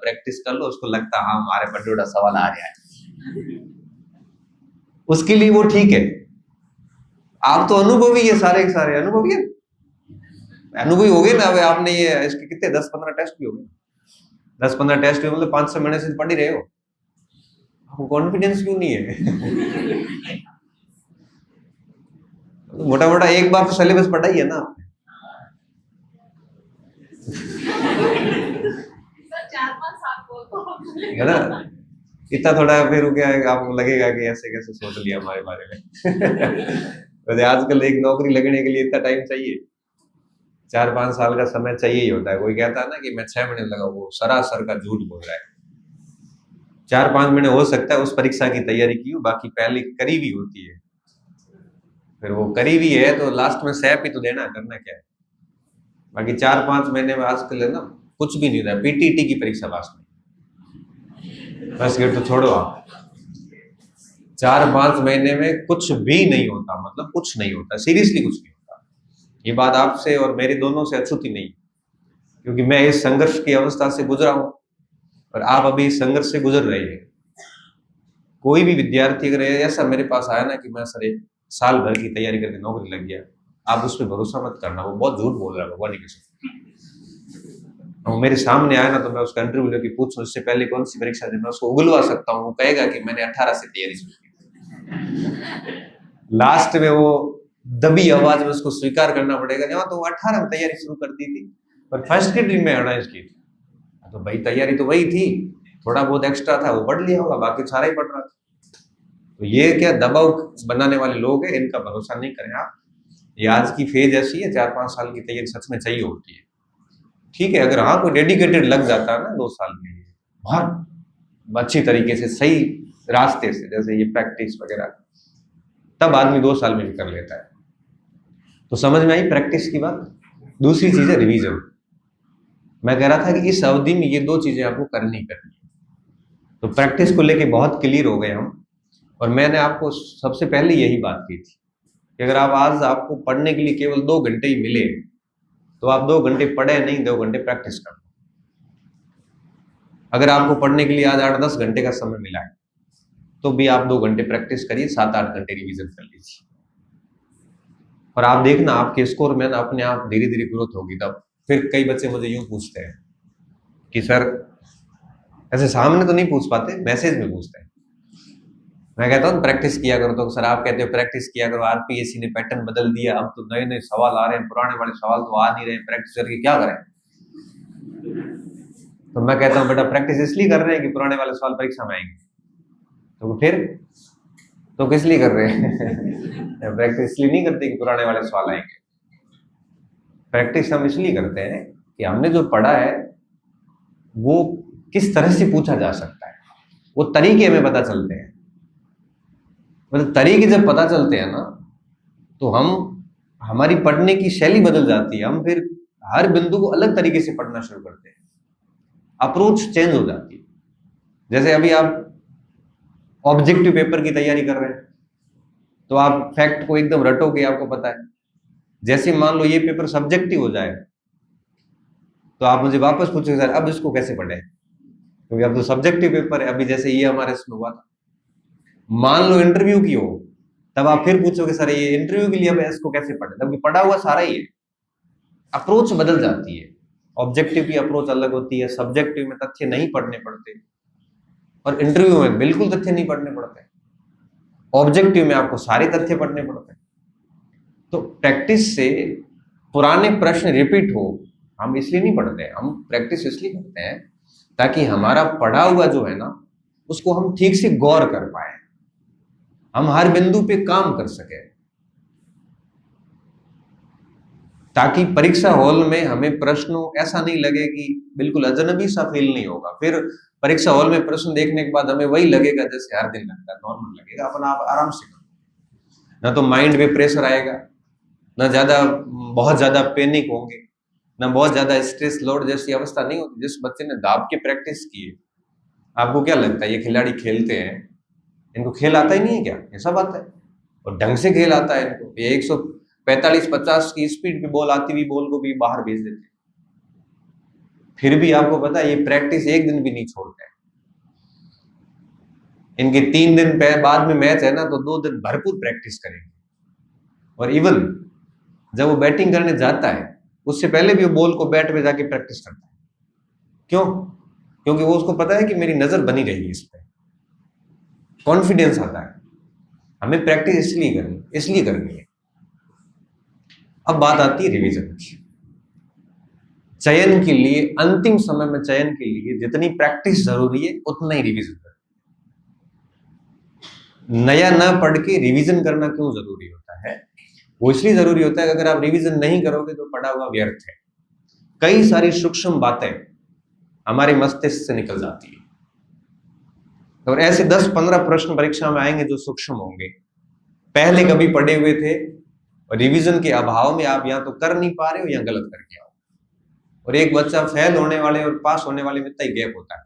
Practice कर लो, उसको लगता हाँ हमारे पर जोड़ा सवाल आ रहा है, उसके लिए वो ठीक है। आप तो अनुभवी है, सारे के सारे अनुभवी है, अनुभवी हो गए ना। अब आपने ये इसके कितने 10-15 टेस्ट भी हो गए, 10-15 टेस्ट भी, मतलब 5-6 महीने से पढ़ ही रहे हो, आपको कॉन्फिडेंस क्यों नहीं है? मोटा मोटा एक बार तो सिलेबस पढ़ा ही है ना आपने। है ना, इतना थोड़ा फिर क्या आपको लगेगा कि ऐसे कैसे सोच लिया हमारे बारे में। वैसे आजकल एक नौकरी लगने के लिए इतना टाइम चाहिए, 4-5 साल का समय चाहिए ही होता है। कोई कहता है ना कि मैं 6 महीने लगा, वो सरासर का झूठ बोल रहा है। 4-5 महीने हो सकता है उस परीक्षा की तैयारी की हो, बाकी पहले करीबी होती है, फिर वो करीबी है तो लास्ट में सैप ही तो देना, करना क्या है। बाकी 4-5 महीने में आजकल है ना कुछ भी नहीं होता। पीटीटी की परीक्षा पास में, बस ये तो छोड़ो आप, 4-5 महीने में कुछ भी नहीं होता, मतलब कुछ नहीं होता, सीरियसली कुछ नहीं होता। ये बात आपसे और मेरे दोनों से अछूती नहीं, क्योंकि मैं इस संघर्ष की अवस्था से गुजरा हूं और आप अभी इस संघर्ष से गुजर रहे हैं। कोई भी विद्यार्थी अगर ऐसा मेरे पास आया ना कि मैं सर 1 साल भर की तैयारी करके नौकरी लग गया, आप उस पर भरोसा मत करना, वो बहुत झूठ बोल रहा है भगवान की कसम। वो मेरे सामने आया ना तो मैं उसका इंटरव्यू लेके पूछूं इससे पहले कौन सी परीक्षा दी, मैं उसको उगलवा सकता हूँ। वो कहेगा कि मैंने 18 से तैयारी शुरू की। लास्ट में वो दबी आवाज में उसको स्वीकार करना पड़ेगा, जहाँ तो 18 में तैयारी शुरू कर दी थी पर फर्स्ट की ड्रीम में 19 की थी। तो भाई तैयारी तो वही थी, थोड़ा बहुत एक्स्ट्रा था वो पढ़ लिया होगा, बाकी सारा ही पढ़ रहा था। तो ये क्या दबाव बनाने वाले लोग हैं, इनका भरोसा नहीं करें आप। ये आज की फेज ऐसी है, 4-5 साल की तैयारी सच में चाहिए होती है। ठीक है, अगर हाँ कोई डेडिकेटेड लग जाता है ना 2 साल के लिए बहुत अच्छी तरीके से सही रास्ते से, जैसे ये प्रैक्टिस वगैरह, तब आदमी 2 साल में भी कर लेता है। तो समझ में आई प्रैक्टिस की बात। दूसरी चीज है रिवीजन। मैं कह रहा था कि इस अवधि में ये 2 चीजें आपको करनी है। तो प्रैक्टिस को लेके बहुत क्लियर हो गए हम, और मैंने आपको सबसे पहले यही बात की थी कि अगर आप आज आपको पढ़ने के लिए केवल 2 घंटे ही मिले तो आप 2 घंटे पढ़े नहीं, 2 घंटे प्रैक्टिस कर। अगर आपको पढ़ने के लिए आज 8-10 घंटे का समय मिला है तो भी आप 2 घंटे प्रैक्टिस करिए, 7-8 घंटे रिवीजन कर लीजिए, और आप देखना आपके स्कोर में ना अपने आप धीरे धीरे ग्रोथ होगी। तब फिर कई बच्चे मुझे यूं पूछते हैं कि सर, ऐसे सामने तो नहीं पूछ पाते, मैसेज में पूछते हैं। मैं कहता हूँ प्रैक्टिस किया करो, तो सर आप कहते हो प्रैक्टिस किया करो, आरपीएससी ने पैटर्न बदल दिया, अब तो नए नए सवाल आ रहे हैं, पुराने वाले सवाल तो आ नहीं रहे, प्रैक्टिस करके क्या करें। तो मैं कहता हूँ बेटा प्रैक्टिस इसलिए कर रहे हैं कि पुराने वाले सवाल परीक्षा में आएंगे, तो फिर तो किस लिए कर रहे हैं? प्रैक्टिस इसलिए नहीं करते कि पुराने वाले सवाल आएंगे, प्रैक्टिस हम इसलिए करते हैं कि हमने जो पढ़ा है वो किस तरह से पूछा जा सकता है, वो तरीके हमें पता चलते हैं। मतलब तरीके जब पता चलते हैं ना तो हमारी पढ़ने की शैली बदल जाती है, हम फिर हर बिंदु को अलग तरीके से पढ़ना शुरू करते हैं, अप्रोच चेंज हो जाती है। जैसे अभी आप ऑब्जेक्टिव पेपर की तैयारी कर रहे हैं तो आप फैक्ट को एकदम रटोगे, आपको पता है। जैसे मान लो ये पेपर सब्जेक्टिव हो जाए तो आप मुझे वापस पूछोगे सर अब इसको कैसे पढ़े, क्योंकि अब तो सब्जेक्टिव पेपर है। अभी जैसे ये हमारे इसमें हुआ था, मान लो इंटरव्यू की हो, तब आप फिर पूछोगे सर ये इंटरव्यू के लिए अब इसको कैसे पढ़े, तब पढ़ा हुआ सारा ही है। अप्रोच बदल जाती है, ऑब्जेक्टिव की अप्रोच अलग होती है, सब्जेक्टिव में तथ्य नहीं पढ़ने पड़ते और इंटरव्यू में बिल्कुल तथ्य नहीं पढ़ने पड़ते, ऑब्जेक्टिव में आपको सारे तथ्य पढ़ने पड़ते हैं। तो प्रैक्टिस से पुराने प्रश्न रिपीट हो, हम इसलिए नहीं पढ़ते हैं, हम प्रैक्टिस इसलिए करते हैं ताकि हमारा पढ़ा हुआ जो है ना उसको हम ठीक से गौर कर पाए, हम हर बिंदु पे काम कर सके, ताकि परीक्षा हॉल में हमें प्रश्नों ऐसा नहीं लगे कि बिल्कुल अजनबी सा फील नहीं होगा। फिर परीक्षा हॉल में प्रश्न देखने के बाद हमें वही लगेगा जैसे हर दिन लगता है, नॉर्मल लगेगा, अपना आप आराम से करो। ना तो माइंड में प्रेशर आएगा, ना बहुत ज्यादा पैनिक होंगे, ना बहुत ज्यादा स्ट्रेस लोड जैसी अवस्था नहीं होती। जिस बच्चे ने दाब के प्रैक्टिस की है, आपको क्या लगता है ये खिलाड़ी खेलते हैं, इनको खेल आता ही नहीं है क्या? ये सब आता है और ढंग से खेल आता है इनको। ये 145-50 की स्पीड पे बॉल आती हुई बॉल को भी बाहर भेज देते हैं। फिर भी आपको पता है ये प्रैक्टिस एक दिन भी नहीं छोड़ते हैं। इनके 3 दिन बाद में मैच है ना, तो 2 दिन भरपूर प्रैक्टिस करेंगे। और इवन जब वो बैटिंग करने जाता है उससे पहले भी वो बॉल को बैट पे जाके प्रैक्टिस करता है। क्यों? क्योंकि वो उसको पता है कि मेरी नजर बनी रहेगी इस पे, कॉन्फिडेंस आता है। हमें प्रैक्टिस इसलिए करनी है। अब बात आती है रिवीजन की। चयन के लिए, अंतिम समय में चयन के लिए जितनी प्रैक्टिस जरूरी है उतना ही रिवीजन करना। नया ना पढ़ के रिवीजन करना क्यों जरूरी होता है? वो इसलिए जरूरी होता है कि अगर आप रिवीजन नहीं करोगे तो पढ़ा हुआ व्यर्थ है। कई सारी सूक्ष्म बातें हमारे मस्तिष्क से निकल जाती है। और ऐसे 10-15 प्रश्न परीक्षा में आएंगे जो सूक्ष्म होंगे, पहले कभी पढ़े हुए थे और रिवीजन के अभाव में आप या तो कर नहीं पा रहे हो या गलत करके आओ। और एक बच्चा फेल होने वाले और पास होने वाले में इतना ही गैप होता है।